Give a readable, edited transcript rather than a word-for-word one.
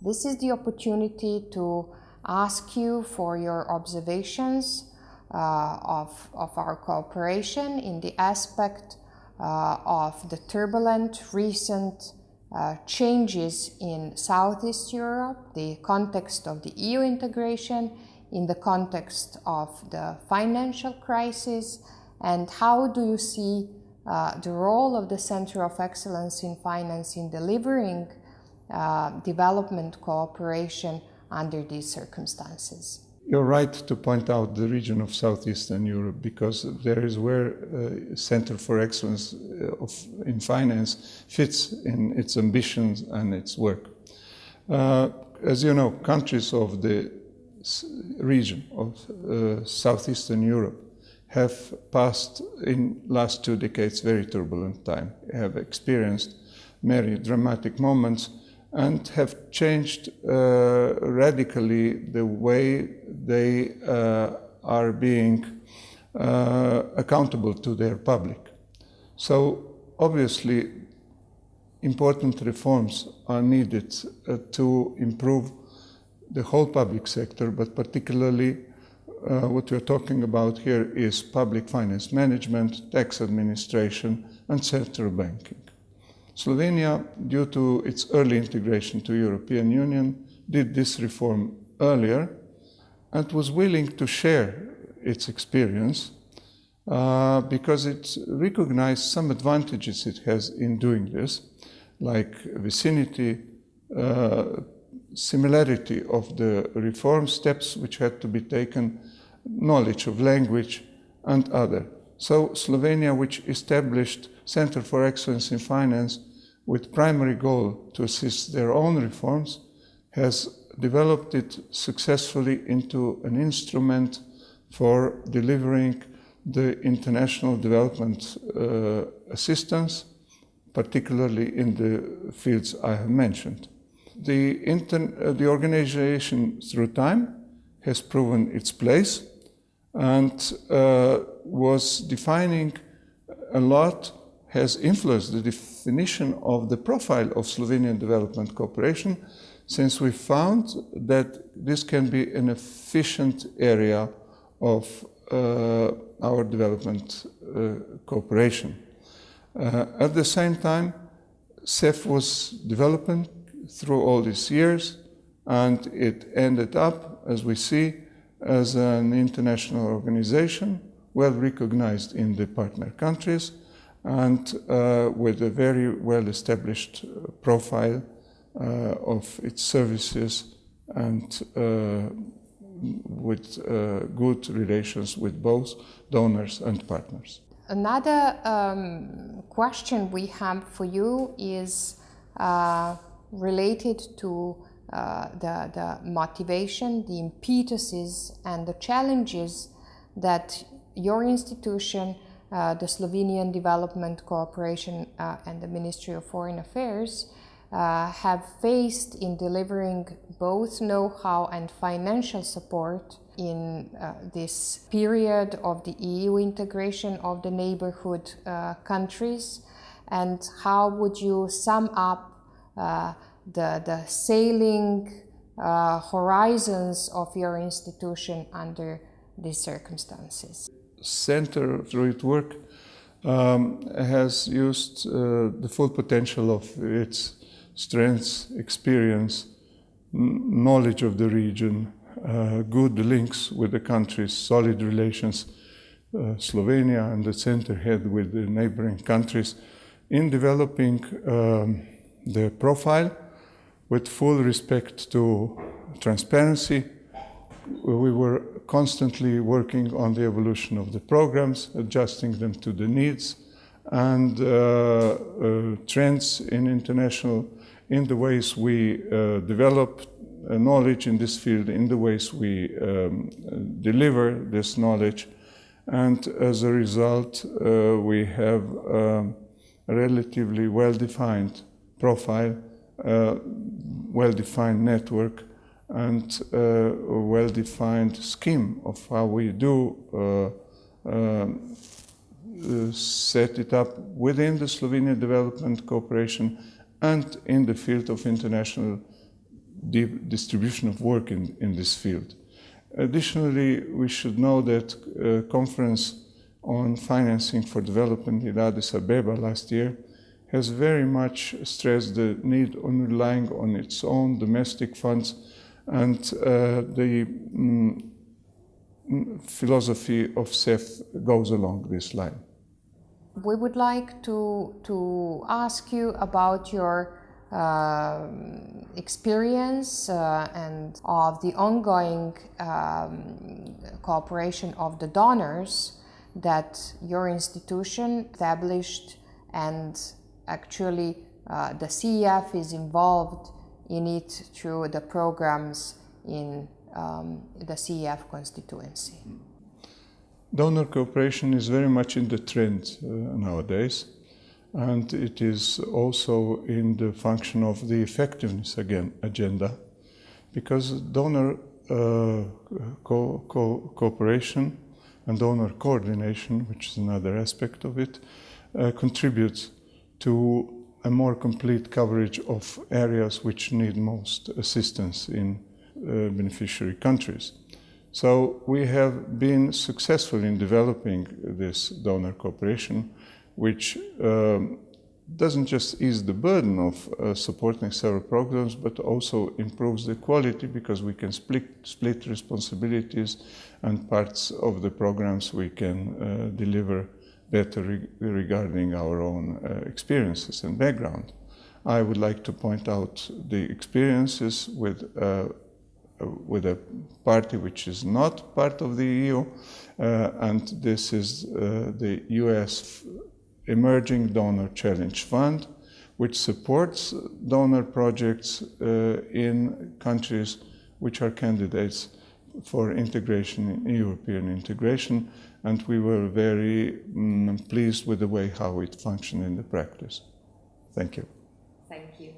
This is the opportunity to ask you for your observations of our cooperation in the aspect of the turbulent recent changes in Southeast Europe, the context of the EU integration, in the context of the financial crisis, and how do you see the role of the Center of Excellence in Finance in delivering development cooperation under these circumstances? You're right to point out the region of Southeastern Europe, because there is where Center for Excellence in Finance fits in its ambitions and its work. As you know, countries of the region of Southeastern Europe have passed in last 2 decades very turbulent time, have experienced many dramatic moments, and have changed radically the way they are being accountable to their public. So obviously important reforms are needed to improve the whole public sector, but particularly what we're talking about here is public finance management, tax administration, and central banking. Slovenia, due to its early integration to European Union, did this reform earlier and was willing to share its experience because it recognized some advantages it has in doing this, like vicinity, similarity of the reform steps which had to be taken, knowledge of language, and other. So Slovenia, which established Center for Excellence in Finance with primary goal to assist their own reforms, has developed it successfully into an instrument for delivering the international development assistance, particularly in the fields I have mentioned. The organization through time has proven its place and was defining a lot, has influenced the definition of the profile of Slovenian development cooperation, since we found that this can be an efficient area of our development cooperation. At the same time, CEF was developing through all these years, and it ended up, as we see, as an international organization, well recognized in the partner countries, and with a very well-established profile of its services, and with good relations with both donors and partners. Another question we have for you is related to the motivation, the impetuses, and the challenges that your institution, the Slovenian Development Cooperation and the Ministry of Foreign Affairs, have faced in delivering both know-how and financial support in this period of the EU integration of the neighborhood countries, and how would you sum up the sailing horizons of your institution under these circumstances? Center, through its work, has used the full potential of its strengths, experience, knowledge of the region, good links with the countries, solid relations Slovenia and the center had with the neighboring countries in developing the profile with full respect to transparency. We were constantly working on the evolution of the programs, adjusting them to the needs and trends in international, in the ways we develop knowledge in this field, in the ways we deliver this knowledge. And as a result, we have a relatively well-defined profile, well-defined network, and a well-defined scheme of how we do set it up within the Slovenian Development Cooperation and in the field of international distribution of work in this field. Additionally, we should know that a conference on financing for development in Addis Ababa last year has very much stressed the need on relying on its own domestic funds, and the philosophy of CEF goes along this line. We would like to ask you about your experience and of the ongoing cooperation of the donors that your institution established, and actually the CEF is involved in it through the programs in the CEF constituency. Donor cooperation is very much in the trend nowadays, and it is also in the function of the effectiveness agenda, because donor cooperation and donor coordination, which is another aspect of it, contributes to a more complete coverage of areas which need most assistance in beneficiary countries. So we have been successful in developing this donor cooperation, which doesn't just ease the burden of supporting several programs, but also improves the quality, because we can split responsibilities, and parts of the programs we can deliver better regarding our own experiences and background. I would like to point out the experiences with a party which is not part of the EU, and this is the US Emerging Donor Challenge Fund, which supports donor projects in countries which are candidates for integration in European integration, and we were very pleased with the way how it functioned in the practice. Thank you. Thank you.